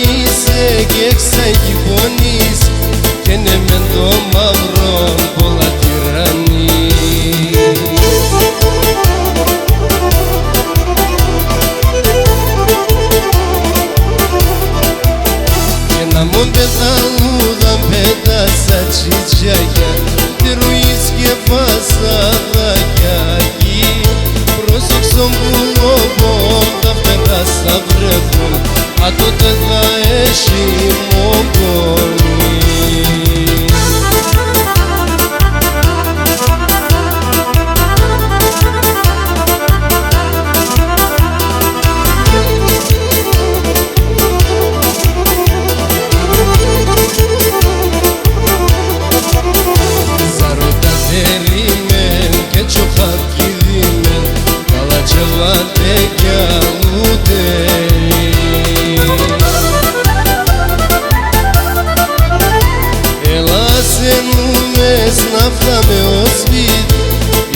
είσαι και εξαγγονείς και ναι μεν το μαύρο πολλά τυραννεί. Και να μου πεταλούδα πέτασα τσιτσιάκια τυρουείς και φασαδάκια εκεί πρόσεξον που λόγω τα φτερά θα βρεθούν α τότε θα έχει μογγονή. Ζαρώτα περίμεν και τσοχάκι δίμεν καλά τσεβάτε κι αλουτερί. Να φτάμε ως σπίτι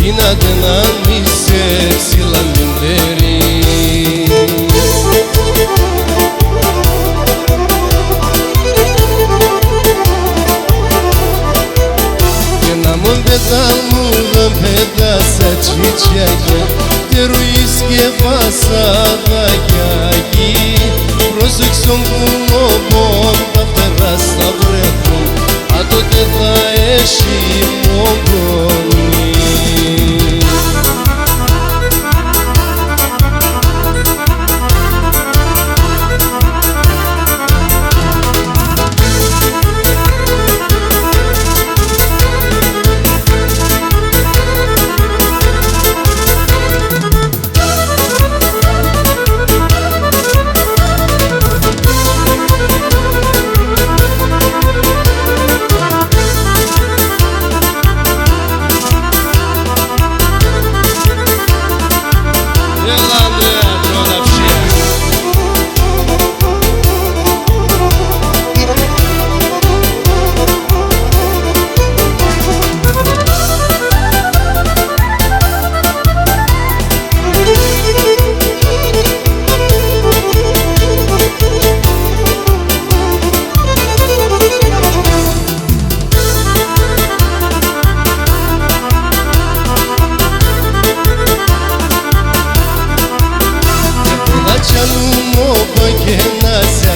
ή να να μη σε ξυλαμιντερί. Και να μου πεταλούδα πέτασα τσιτσιάκια τερουείς και φασαδάκια εκεί πρόσεξον που λόγω τα φτερά θα βρεθούν α τότε θα έχει μογγονή. Και να σε